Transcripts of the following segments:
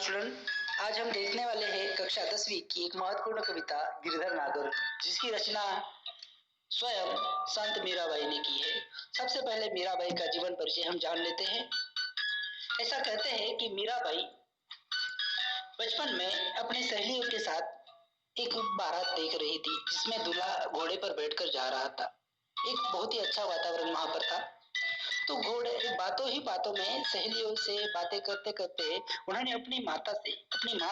Student, आज हम देखने वाले हैं कक्षा 10वीं की एक महत्वपूर्ण कविता गिरधर नागर, जिसकी रचना स्वयं संत मीराबाई ने की है। सबसे पहले मीराबाई का जीवन परिचय हम जान लेते हैं। ऐसा कहते हैं कि मीराबाई बचपन में अपनी सहेलियों के साथ एक बारात देख रही थी, जिसमें दूल्हा घोड़े पर बैठकर जा रहा था। एक बहुत ही अच्छा वातावरण वहां पर था। तो घोड़े बातों ही बातों में सहेलियों से बातें करते करते उन्होंने अपनी माँ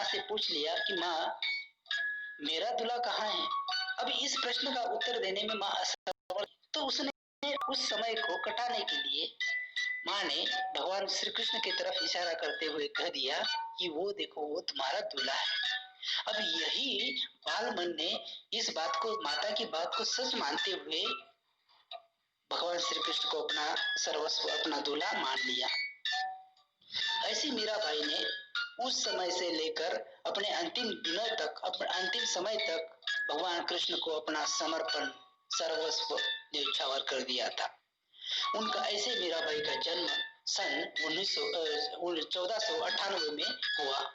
से पूछ लिया कि माँ, मेरा दूल्हा कहाँ है। अब इस प्रश्न का उत्तर देने में माँ असमर्थ, तो उसने उस समय को कटाने के लिए माँ ने भगवान श्री कृष्ण की तरफ इशारा करते हुए कह दिया कि वो देखो, वो तुम्हारा दूल्हा है। अब यही बाल मन ने इस बात को, माता की बात को सच मानते हुए भगवान श्री कृष्ण को अपना सर्वस्व, अपना दूल्हा मान लिया। ऐसी मीराबाई ने उस समय से लेकर अपने अंतिम दिनों तक, अपने अंतिम समय तक भगवान कृष्ण को अपना समर्पण, सर्वस्व न्यौछावर कर दिया था। उनका ऐसे मीराबाई का जन्म सन 1498 में हुआ।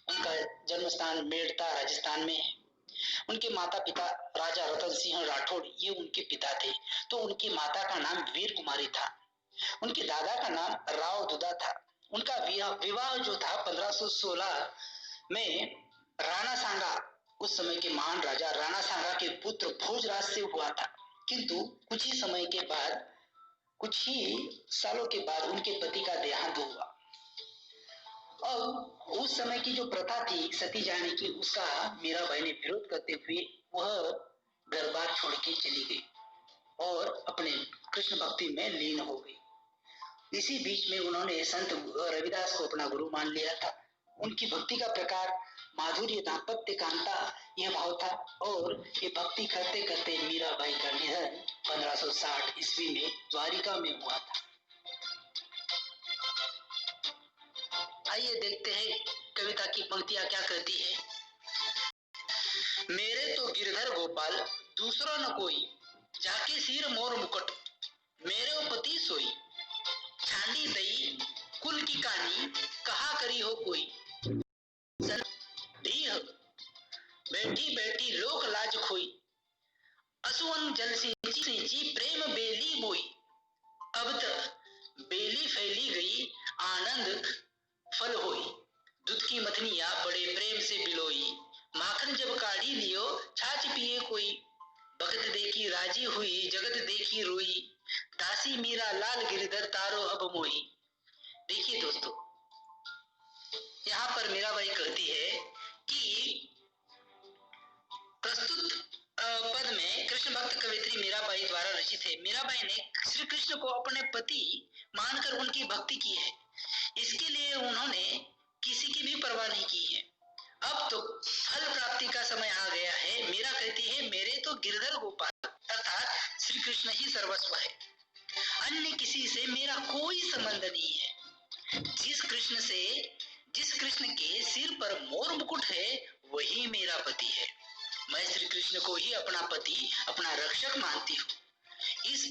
उनका जन्म स्थान मेड़ता राजस्थान में है। उनके माता पिता राजा रतन सिंह राठौड़, ये उनके पिता थे। तो उनकी माता का नाम वीर कुमारी था। उनके दादा का नाम राव दुदा था। उनका विवाह जो था 1516 में राणा सांगा, उस समय के महान राजा राणा सांगा के पुत्र भोजराज से हुआ था। किंतु कुछ ही सालों के बाद उनके पति का देहांत हुआ। अब उस समय की जो प्रथा थी सती जाने की, उसका मीराबाई ने विरोध करते हुए वह घर बार छोड़ के चली गई और अपने कृष्ण भक्ति में लीन हो गई। इसी बीच में उन्होंने संत रविदास को अपना गुरु मान लिया था। उनकी भक्ति का प्रकार माधुर्य, दाम्पत्य, कांता, यह भाव था। और ये भक्ति करते करते मीराबाई का निधन 1560 ईस्वी में द्वारिका में हुआ था। आइए देखते हैं कविता की पंक्तियां क्या कहती है। मेरे तो गिरधर गोपाल दूसरा न कोई, जाके सिर मोर मुकुट मेरे पति सोई। छांडी दई कुल की कहानी कहा करी हो कोई। बैठी बैठी लोक लाज खोई। असुवन जल सिंची प्रेम बेली बोई। अब तक बेली फैली गई आनंद फल होई। दूध की मथनिया बड़े प्रेम से बिलोई। माखन जब काढ़ी लियो छाछ पिए कोई। भगत देखी राजी हुई जगत देखी रोई। दासी मीरा लाल गिरधर तारो अब मोही। देखिए दोस्तों, यहाँ पर मीराबाई कहती है कि प्रस्तुत पद में कृष्ण भक्त कवित्री मीराबाई द्वारा रचित है। मीराबाई ने श्री कृष्ण को अपने पति मानकर उनकी भक्ति की है। इसके लिए उन्होंने किसी की भी परवाह नहीं की है। अब तो फल प्राप्ति का समय आ गया है। मीरा कहती है, मेरे तो गिरधर गोपाल अर्थात श्री कृष्ण ही सर्वस्व है। अन्य किसी से मेरा कोई संबंध नहीं है। जिस कृष्ण के सिर पर मोर मुकुट है, वही मेरा पति है। मैं श्री कृष्ण को ही अपना पति, अपना रक्षक मानती हूँ। इस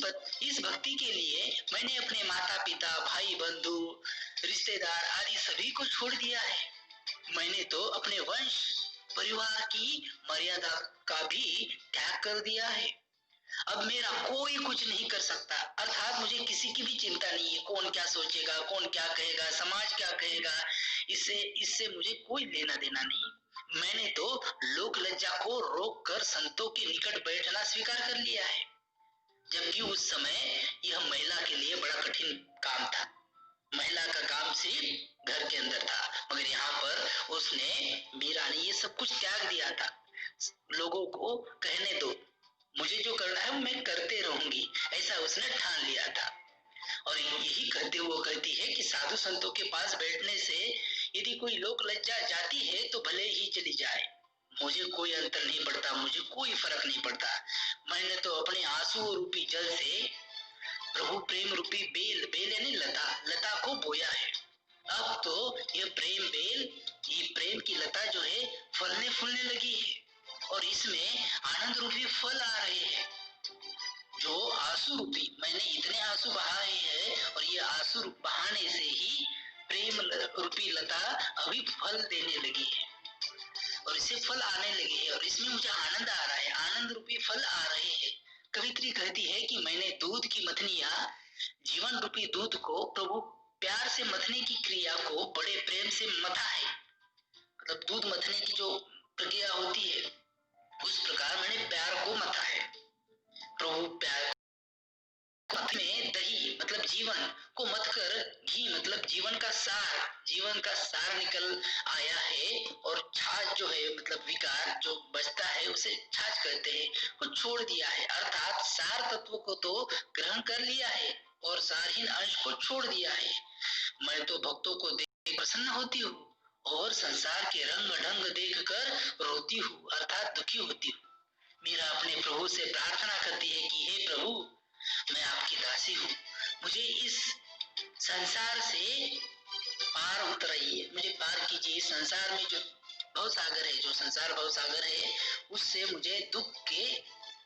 भक्ति के लिए मैंने अपने माता पिता, भाई बंधु, रिश्तेदार आदि सभी को छोड़ दिया है। मैंने तो अपने वंश परिवार की मर्यादा का भी त्याग कर दिया है। अब मेरा कोई कुछ नहीं कर सकता, अर्थात मुझे किसी की भी चिंता नहीं है। कौन क्या सोचेगा, कौन क्या कहेगा, समाज क्या कहेगा, इससे मुझे कोई लेना देना नहीं। मैंने तो लोक लज्जा को रोक कर संतों के निकट बैठना स्वीकार कर लिया है। जबकि उस समय यह महिला के लिए बड़ा कठिन काम था। महिला का काम सिर्फ घर के अंदर था, मगर यहाँ पर उसने, मीरा ने ये सब कुछ त्याग दिया था। लोगों को कहने दो, मुझे जो करना है मैं करते रहूंगी, ऐसा उसने ठान लिया था। और यही कहते हुए कहती है कि साधु संतों के पास बैठने से यदि कोई लोक लज्जा जाती है तो भले ही चली जाए, मुझे कोई अंतर नहीं पड़ता, मुझे कोई फर्क नहीं पड़ता। मैंने तो अपने आंसू रूपी जल से प्रभु प्रेम रूपी बेल यानी लता को बोया है। अब तो यह प्रेम की लता जो है फलने फूलने लगी है और इसमें आनंद रूपी फल आ रहे हैं। जो आंसू रूपी, मैंने इतने आंसू बहाए हैं और ये आंसू बहाने से ही प्रेम रूपी लता अभी फल देने लगी है और इससे फल आने लगे हैं और इसमें मुझे आनंद आ रहा है, आनंद रूपी फल आ रहे हैं। कवित्री कहती है कि मैंने दूध की मथनिया, जीवन रूपी दूध को प्रभु प्यार से मथने की क्रिया को बड़े प्रेम से मथा है। मतलब दूध मथने की जो प्रक्रिया होती है उस प्रकार मैंने प्यार को मथा है। प्रभु प्यार में दही मतलब जीवन को मत कर घी मतलब जीवन का सार निकल आया है और छाछ जो है मतलब विकार जो बचता है उसे छाछ कहते हैं, वो छोड़ दिया है। अर्थात सार तत्व को तो ग्रहण कर लिया है और सारहीन अंश को छोड़ दिया है। मैं तो भक्तों को देख प्रसन्न होती हूँ और संसार के रंग ढंग देख कर रोती हूँ अर्थात दुखी होती हूँ। मीरा अपने प्रभु से प्रार्थना करती है कि हे प्रभु, मैं आपकी दासी हूँ, मुझे इस संसार से पार उतराइए, मुझे पार कीजिए। इस संसार में जो भव सागर है, जो संसार भव सागर है, उससे मुझे दुख के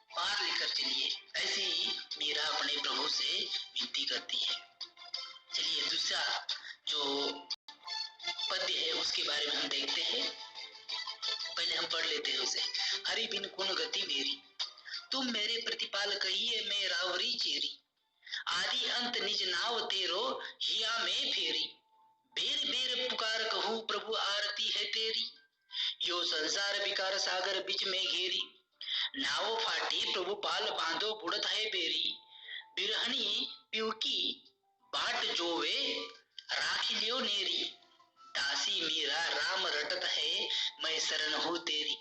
पार लेकर चलिए। ऐसे ही मीरा अपने प्रभु से विनती करती है। चलिए दूसरा जो पद्य है उसके बारे में हम देखते हैं। पहले हम पढ़ लेते हैं उसे। हरि बिन कुन गति मेरी, तुम मेरे प्रतिपाल कहिए मैं रावरी चेरी। आदि अंत निज नाव तेरो हिया में फेरी। बेर बेर पुकार कहूँ प्रभु आरती है तेरी। यो संसार विकार सागर बीच में घेरी। नाव फाटी प्रभु पाल बांधो बुड़त है बेरी। बिरहनी प्यूकी बाट जोवे राखी लियो नेरी। दासी मीरा राम रटत है मैं शरण हूँ तेरी।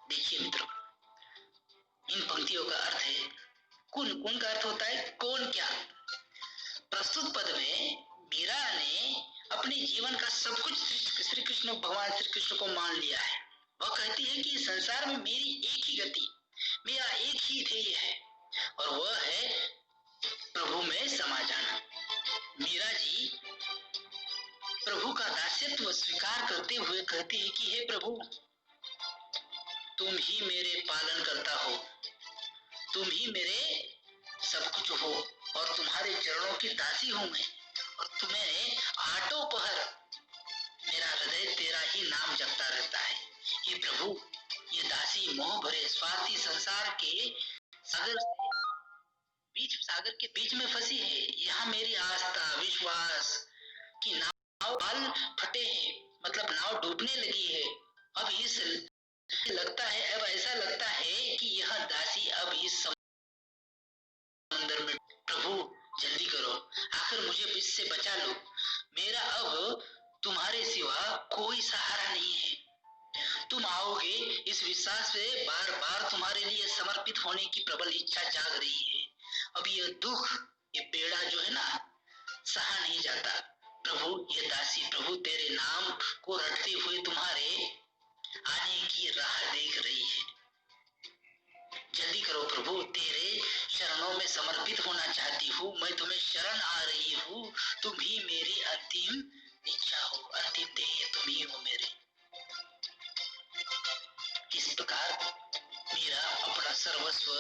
देखिए मित्रों, इन पंक्तियों का अर्थ है कुन का अर्थ होता है कौन क्या। प्रस्तुत पद में मीरा ने अपने जीवन का सब कुछ श्री कृष्ण भगवान श्री कृष्ण को मान लिया है। वह कहती है कि संसार में मेरी एक ही गति, मेरा एक ही ध्येय है और वह है प्रभु में समा जाना। मीरा जी प्रभु का दास्यत्व स्वीकार करते हुए कहती है कि हे प्रभु, तुम ही मेरे पालन करता हो, तुम ही मेरे सब कुछ हो और तुम्हारे चरणों की दासी हूं मैं और तुम्हें आठों पहर मेरा हृदय तेरा ही नाम जपता रहता है। ये प्रभु, ये दासी मोह भरे स्वार्थी संसार के सागर के बीच में फंसी है। यहाँ मेरी आस्था विश्वास की नाव बाल फटे हैं, मतलब नाव डूबने लगी है। अब ऐसा लगता है कि यह दासी अब इस समुद्र में, प्रभु जल्दी करो, आखिर मुझे इससे बचा लो। मेरा अब तुम्हारे सिवा कोई सहारा नहीं है। तुम आओगे इस विश्वास से बार बार तुम्हारे लिए समर्पित होने की प्रबल इच्छा जाग रही है। अब ये दुख, ये पीड़ा जो है ना, सहा नहीं जाता। प्रभु, ये दासी प्रभु तेरे नाम को रटते हुए तुम्हारे आने की राह देख रही है। जल्दी करो प्रभु, तेरे शरणों में समर्पित होना चाहती हूँ। मैं तुम्हें शरण आ रही हूँ। तुम ही मेरी अंतिम इच्छा हो, अंतिम ध्येय तुम ही हो मेरे। इस प्रकार मीरा अपना सर्वस्व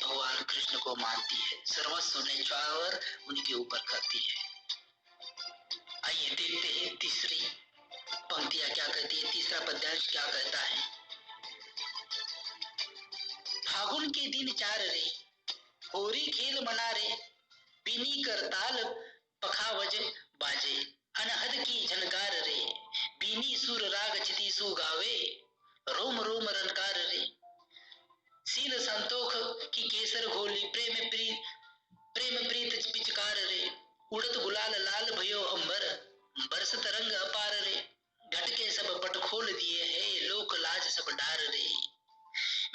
भगवान कृष्ण को मानती है, सर्वस्व न्यौछावर उनके ऊपर करती है। आइए देखते हैं तीसरी पंक्तियां क्या कहती है, तीसरा पद्यांश क्या कहता है। फागुन के दिन चार रे, होरी खेल मना रे। बिनी करताल पखावज बाजे, अनहद की झनकार रे। बिनी सुर राग चिति सु गावे, रोम रोम रनकार रे। सील संतोख की केसर घोली, प्रेम प्रीत पिचकार रे। उड़त गुलाल लाल भयो अंबर, बरसत रंग अपार रे। घट के सब पट खोल दिए है, लोक लाज सब डार रे।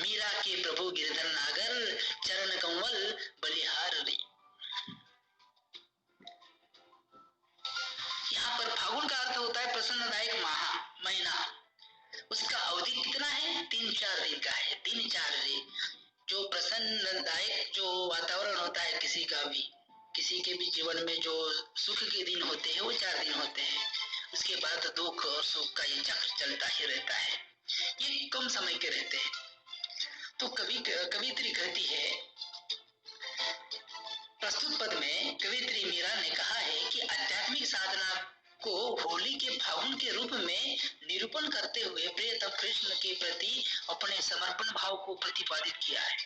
मीरा के प्रभु गिरधर नागर, चरण कमल बलिहार रे। यहाँ पर फागुन का अर्थ होता है प्रसन्नदायक महीना। उसका अवधि कितना है, 3-4 दिन का है। 3-4 रे, जो प्रसन्नदायक जो वातावरण होता है किसी के भी जीवन में जो सुख के दिन होते हैं वो 4 दिन होते हैं। उसके बाद दुख और सुख का ये चक्र चलता ही रहता है। ये कम समय के रहते हैं। तो कवित्री कहती है प्रस्तुत पद में कवियत्री मीरा ने कहा है कि आध्यात्मिक साधना को होली के फागुन के रूप में निरूपण करते हुए प्रियतम कृष्ण के प्रति अपने समर्पण भाव को प्रतिपादित किया है।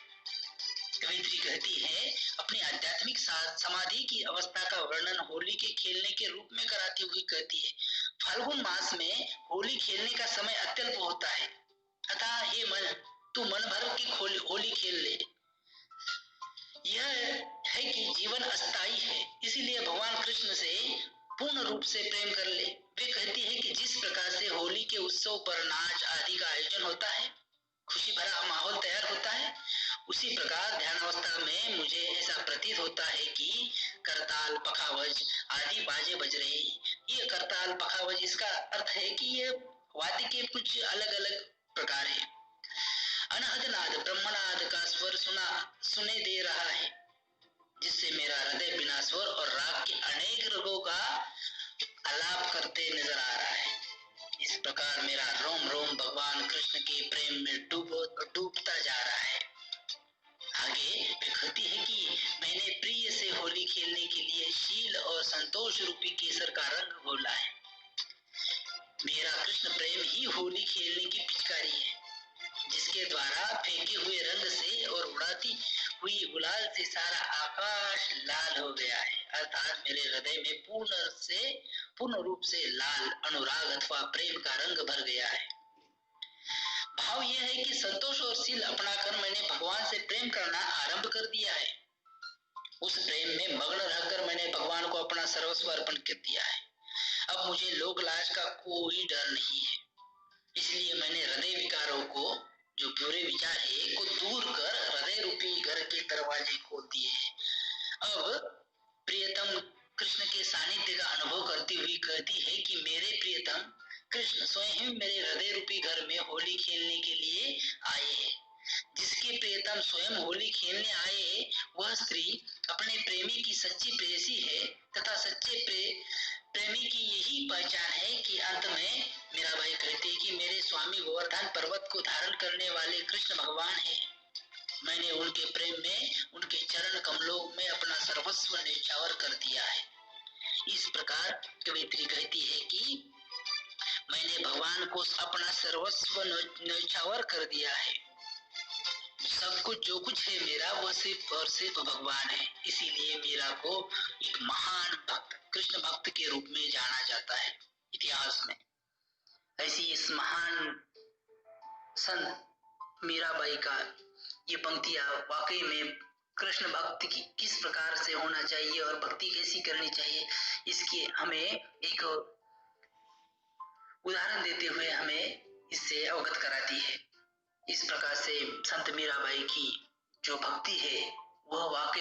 कवियत्री कहती है, अपनी आध्यात्मिक समाधि की अवस्था का वर्णन होली के खेलने के रूप में कराती हुई कहती है, फाल्गुन मास में होली खेलने का समय अत्यल्प होता है, अतः हे मन, तू मन भर की होली खेल ले। यह है कि जीवन अस्थायी है, इसीलिए भगवान कृष्ण से पूर्ण रूप से प्रेम कर ले। वे कहती है कि जिस प्रकार से होली के उत्सव पर नाच आदि का आयोजन होता है, खुशी भरा माहौल तैयार होता है, उसी प्रकार ध्यानावस्था में मुझे ऐसा प्रतीत होता है कि करताल, पखावज आदि बाजे बज रहे हैं। ये करताल, पखावज, इसका अर्थ है कि ये वाद्य के कुछ अलग अलग प्रकार है। अनहद नाद, ब्रह्मनाद का स्वर सुने दे रहा है, जिससे मेरा हृदय बिना स्वर और राग के अनेक रगों का आलाप करते नजर आ रहा है। इस प्रकार मेरा रोम रोम भगवान कृष्ण के प्रेम में डूबता जा रहा है। आगे वे कहती है कि मैंने प्रिय से होली खेलने के लिए शील और संतोष रूपी केसर का रंग घोला है। मेरा कृष्ण प्रेम ही होली खेलने की पिचकारी है, जिसके द्वारा फेंके हुए रंग से और उड़ाती हुई गुलाल से सारा आकाश लाल हो गया है, अर्थात मेरे हृदय में पूर्ण रूप से लाल अनुराग अथवा प्रेम का रंग भर गया है। भाव यह है कि संतोष और शील अपनाकर मैंने भगवान से प्रेम करना आरंभ कर दिया है। उस प्रेम में मग्न रहकर मैंने भगवान को अपना सर्वस्व अर्पण कर दिया है। अब मुझे लोक लाज का कोई डर नहीं है, इसलिए मैंने हृदय विकारों को, जो बुरे विचार है, को दूर कर हृदय रूपी घर के दरवाजे खोल दिए हैं। अब प्रियतम कृष्ण के सानिध्य का अनुभव करती हुई कहती है कि मेरे प्रियतम कृष्ण स्वयं मेरे हृदय रूपी घर में होली खेलने के लिए आए हैं। जिसके प्रियतम स्वयं होली खेलने आए, वह स्त्री अपने प्रेमी की सच्ची प्रेयसी है, तथा सच्चे प्रेमी की यही पहचान है कि अंत में मीराबाई कहती है कि मेरे स्वामी गोवर्धन पर्वत को धारण करने वाले कृष्ण भगवान हैं। मैंने उनके प्रेम में उनके चरण कमलों में अपना सर्वस्व न्यौछावर कर दिया है। इस प्रकार कवियत्री कहती है कि मैंने भगवान को अपना सर्वस्व न्यौछावर कर दिया है। सब कुछ जो कुछ है मेरा, वह सिर्फ और सिर्फ भगवान है। इसीलिए मीरा को एक महान भक्त, कृष्ण भक्त के रूप में जाना जाता है इतिहास में। ऐसी इस महान संत मीराबाई का ये पंक्तियां वाकई में कृष्ण भक्त की किस प्रकार से होना चाहिए और भक्ति कैसी करनी चाहिए, इसकी हमें एक उदाहरण देते हुए हमें इससे अवगत कराती है। इस प्रकार से संत मीराबाई की जो भक्ति है, वह वाकई